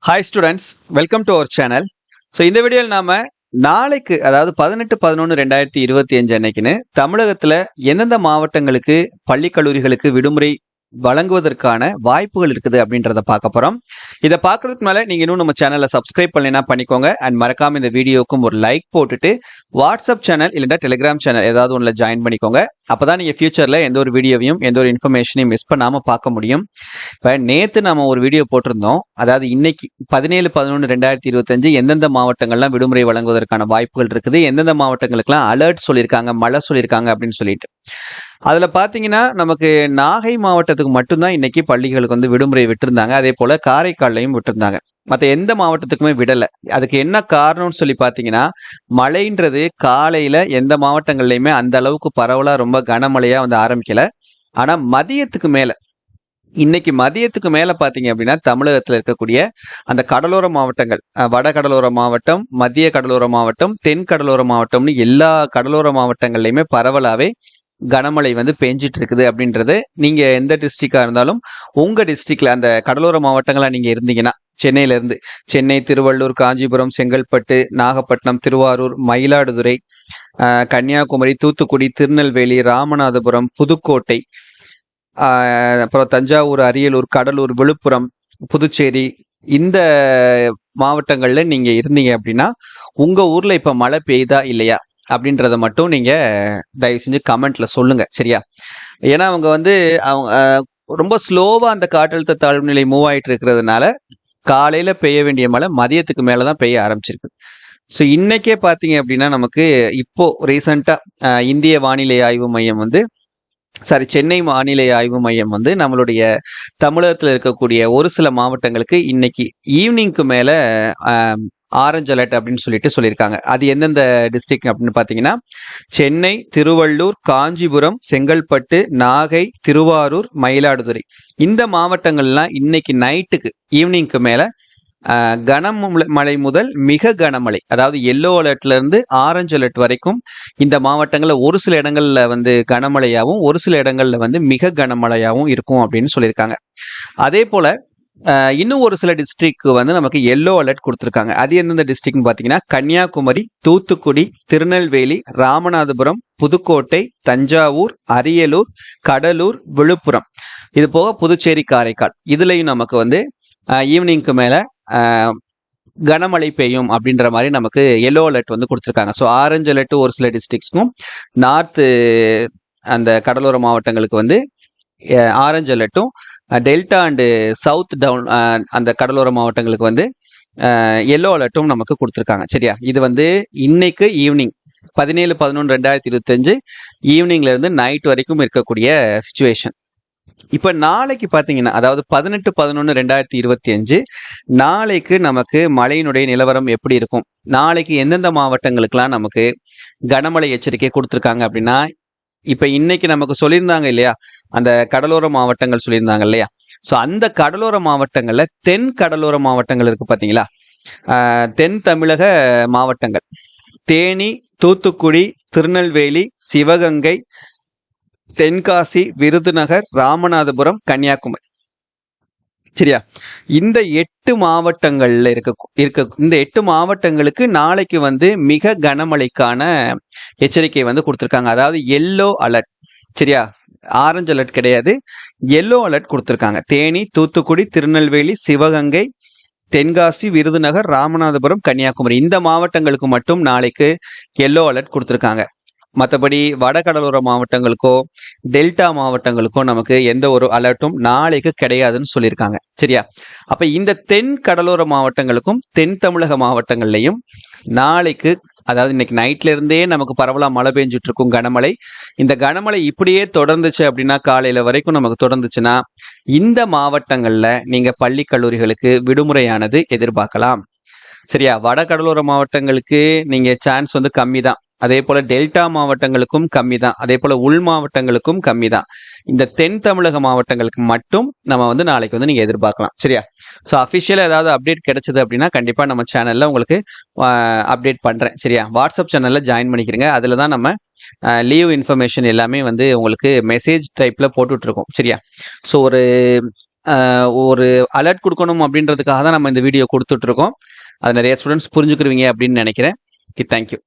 Hi students, welcome to our channel. So இந்த வீடியோவில் நாம நாளைக்கு அதாவது 18/11/2025 அன்னைக்குன்னு தமிழகத்துல எந்தெந்த மாவட்டங்களுக்கு பள்ளி கல்லூரிகளுக்கு விடுமுறை வழங்குவதற்கான வாய்ப்புகள் இருக்குது அப்படின்றத பார்க்க போறோம். இதை பார்க்கறதுக்கு மேல நீங்க இன்னும் நம்ம சேனலை சப்ஸ்கிரைப் பண்ணலைன்னா பண்ணிக்கோங்க. அண்ட் மறக்காம இந்த வீடியோக்கும் ஒரு லைக் போட்டுட்டு வாட்ஸ்அப் சேனல் இல்லைன்னா டெலிகிராம் சேனல் ஏதாவது ஒன்றில் ஜாயின் பண்ணிக்கோங்க. அப்பதான் நீங்க ஃபியூச்சர்ல எந்த ஒரு வீடியோவையும் எந்த ஒரு இன்ஃபர்மேஷனையும் மிஸ் பண்ணாம பார்க்க முடியும். இப்ப நேத்து நம்ம ஒரு வீடியோ போட்டிருந்தோம். அதாவது இன்னைக்கு 17/11/2025 எந்தெந்த மாவட்டங்கள்லாம் விடுமுறை வழங்குவதற்கான வாய்ப்புகள் இருக்குது, எந்தெந்த மாவட்டங்களுக்குலாம் அலர்ட் சொல்லியிருக்காங்க, மழை சொல்லியிருக்காங்க அப்படின்னு சொல்லிட்டு. அதுல பாத்தீங்கன்னா நமக்கு நாகை மாவட்டத்துக்கு மட்டும்தான் இன்னைக்கு பள்ளிகளுக்கு வந்து விடுமுறை விட்டுருந்தாங்க. அதே போல காரைக்கால்லையும் விட்டுருந்தாங்க. மற்ற எந்த மாவட்டத்துக்குமே விடல. அதுக்கு என்ன காரணம்னு சொல்லி பாத்தீங்கன்னா, மழைன்றது காலையில எந்த மாவட்டங்கள்லயுமே அந்த அளவுக்கு பரவலா ரொம்ப கனமழையா வந்து ஆரம்பிக்கல. ஆனா மதியத்துக்கு மேல இன்னைக்கு மதியத்துக்கு மேல பாத்தீங்க அப்படின்னா தமிழகத்துல இருக்கக்கூடிய அந்த கடலோர மாவட்டங்கள், வட கடலோர மாவட்டம், மத்திய கடலோர மாவட்டம், தென் கடலோர மாவட்டம்னு எல்லா கடலோர மாவட்டங்கள்லயுமே பரவலாவே கனமழை வந்து பெஞ்சிட்டு இருக்குது அப்படின்றது. நீங்க எந்த டிஸ்ட்ரிக்டா இருந்தாலும் உங்க டிஸ்ட்ரிக்ட்ல அந்த கடலோர மாவட்டங்களா நீங்க இருந்தீங்கன்னா, சென்னையில இருந்து சென்னை, திருவள்ளூர், காஞ்சிபுரம், செங்கல்பட்டு, நாகப்பட்டினம், திருவாரூர், மயிலாடுதுறை, கன்னியாகுமரி, தூத்துக்குடி, திருநெல்வேலி, ராமநாதபுரம், புதுக்கோட்டை, அப்புறம் தஞ்சாவூர், அரியலூர், கடலூர், விழுப்புரம், புதுச்சேரி, இந்த மாவட்டங்கள்ல நீங்க இருந்தீங்க அப்படின்னா உங்க ஊர்ல இப்ப மழை பெய்யுதா இல்லையா அப்படின்றத மட்டும் நீங்க தயவு செஞ்சு கமெண்ட்ல சொல்லுங்க, சரியா? ஏன்னா அவங்க வந்து அவங்க ரொம்ப ஸ்லோவா அந்த காற்றழுத்த தாழ்வு நிலை மூவ் ஆயிட்டு இருக்கிறதுனால காலையில பெய்ய வேண்டிய மழை மதியத்துக்கு மேலதான் பெய்ய ஆரம்பிச்சிருக்கு. ஸோ இன்னைக்கே பாத்தீங்க அப்படின்னா நமக்கு இப்போ ரீசெண்டா இந்திய வானிலை ஆய்வு மையம் வந்து சென்னை வானிலை ஆய்வு மையம் வந்து நம்மளுடைய தமிழகத்துல இருக்கக்கூடிய ஒரு சில மாவட்டங்களுக்கு இன்னைக்கு ஈவினிங்க்கு மேல ஆரஞ்சு அலர்ட் அப்படின்னு சொல்லிட்டு சொல்லியிருக்காங்க. அது எந்தெந்த டிஸ்ட்ரிக்ட் அப்படின்னு பாத்தீங்கன்னா, சென்னை, திருவள்ளூர், காஞ்சிபுரம், செங்கல்பட்டு, நாகை, திருவாரூர், மயிலாடுதுறை, இந்த மாவட்டங்கள்லாம் இன்னைக்கு நைட்டுக்கு ஈவினிங்க்கு மேல கனமழை முதல் மிக கனமழை, அதாவது எல்லோ அலர்ட்ல இருந்து ஆரஞ்சு அலர்ட் வரைக்கும் இந்த மாவட்டங்கள்ல ஒரு சில இடங்கள்ல வந்து கனமழையாகவும் ஒரு சில இடங்கள்ல வந்து மிக கனமழையாகவும் இருக்கும் அப்படின்னு சொல்லியிருக்காங்க. அதே போல இன்னும் ஒரு சில டிஸ்ட்ரிக்ட் வந்து நமக்கு எல்லோ அலர்ட் கொடுத்துருக்காங்க. அது எந்தெந்த டிஸ்ட்ரிக்ட்னு பாத்தீங்கன்னா, கன்னியாகுமரி, தூத்துக்குடி, திருநெல்வேலி, ராமநாதபுரம், புதுக்கோட்டை, தஞ்சாவூர், அரியலூர், கடலூர், விழுப்புரம், இது போக புதுச்சேரி, காரைக்கால், இதுலயும் நமக்கு வந்து ஈவினிங்க்கு மேல கனமழை பெய்யும் அப்படின்ற மாதிரி நமக்கு எல்லோ அலர்ட் வந்து கொடுத்துருக்காங்க. ஸோ ஆரஞ்சு அலர்ட் ஒரு சில டிஸ்ட்ரிக்ட்ஸ்க்கும், நார்த்து அந்த கடலோர மாவட்டங்களுக்கு வந்து ஆரஞ்சு அலர்ட்டும், டெல்டா அண்டு சவுத் டவுன் அந்த கடலோர மாவட்டங்களுக்கு வந்து எல்லோ அலர்ட்டும் நமக்கு கொடுத்துருக்காங்க, சரியா? இது வந்து இன்னைக்கு ஈவினிங் 17/11/2025 ஈவினிங்ல இருந்து நைட் வரைக்கும் இருக்கக்கூடிய சிச்சுவேஷன். இப்ப நாளைக்கு பாத்தீங்கன்னா, அதாவது 18/11/2025 நாளைக்கு நமக்கு மழையினுடைய நிலவரம் எப்படி இருக்கும், நாளைக்கு எந்தெந்த மாவட்டங்களுக்கெல்லாம் நமக்கு கனமழை எச்சரிக்கை கொடுத்துருக்காங்க அப்படின்னா, இப்ப இன்னைக்கு நமக்கு சொல்லியிருந்தாங்க இல்லையா, அந்த கடலோர மாவட்டங்கள் சொல்லியிருந்தாங்க இல்லையா. சோ அந்த கடலோர மாவட்டங்கள்ல தென் கடலோர மாவட்டங்கள் இருக்கு பாத்தீங்களா, தென் தமிழக மாவட்டங்கள் தேனி, தூத்துக்குடி, திருநெல்வேலி, சிவகங்கை, தென்காசி, விருதுநகர், ராமநாதபுரம், கன்னியாகுமரி, சரியா? இந்த 8 மாவட்டங்கள்ல இருக்க இந்த 8 மாவட்டங்களுக்கு நாளைக்கு வந்து மிக கனமழைக்கான எச்சரிக்கை வந்து கொடுத்திருக்காங்க. அதாவது எல்லோ அலர்ட், சரியா? ஆரஞ்சு அலர்ட் கிடையாது, எல்லோ அலர்ட் கொடுத்திருக்காங்க. தேனி, தூத்துக்குடி, திருநெல்வேலி, சிவகங்கை, தென்காசி, விருதுநகர், ராமநாதபுரம், கன்னியாகுமரி, இந்த மாவட்டங்களுக்கு மட்டும் நாளைக்கு எல்லோ அலர்ட் கொடுத்திருக்காங்க. மற்றபடி வடகடலோர மாவட்டங்களுக்கோ டெல்டா மாவட்டங்களுக்கோ நமக்கு எந்த ஒரு அலர்ட்டும் நாளைக்கு கிடையாதுன்னு சொல்லியிருக்காங்க, சரியா? அப்ப இந்த தென் கடலோர மாவட்டங்களுக்கும் தென் தமிழக மாவட்டங்கள்லையும் நாளைக்கு, அதாவது இன்னைக்கு நைட்ல இருந்தே நமக்கு பரவலா மழை பெஞ்சிட்டு இருக்கும் கனமழை. இந்த கனமழை இப்படியே தொடர்ந்துச்சு அப்படின்னா, காலையில வரைக்கும் நமக்கு தொடர்ந்துச்சுன்னா இந்த மாவட்டங்கள்ல நீங்க பள்ளி கல்லூரிகளுக்கு விடுமுறையானது எதிர்பார்க்கலாம், சரியா? வட கடலோர மாவட்டங்களுக்கு நீங்க சான்ஸ் வந்து கம்மி தான். அதே போல டெல்டா மாவட்டங்களுக்கும் கம்மி தான். அதே போல உள் மாவட்டங்களுக்கும் கம்மி தான். இந்த தென் தமிழக மாவட்டங்களுக்கு மட்டும் நம்ம வந்து நாளைக்கு வந்து நீங்க எதிர்பார்க்கலாம், சரியா? ஸோ அஃபிஷியலா ஏதாவது அப்டேட் கிடைச்சது அப்படின்னா கண்டிப்பா நம்ம சேனல்ல உங்களுக்கு அப்டேட் பண்றேன், சரியா? வாட்ஸ்அப் சேனல்ல ஜாயின் பண்ணிக்கிறீங்க. அதுல தான் நம்ம லீவ் இன்ஃபர்மேஷன் எல்லாமே வந்து உங்களுக்கு மெசேஜ் டைப்ல போட்டுட்டு இருக்கோம், சரியா? ஸோ ஒரு ஒரு அலர்ட் கொடுக்கணும் அப்படின்றதுக்காக தான் நம்ம இந்த வீடியோ கொடுத்துட்டு இருக்கோம். அது நிறைய ஸ்டூடெண்ட்ஸ் புரிஞ்சுக்கிருவீங்க அப்படின்னு நினைக்கிறேன். Okay, thank you.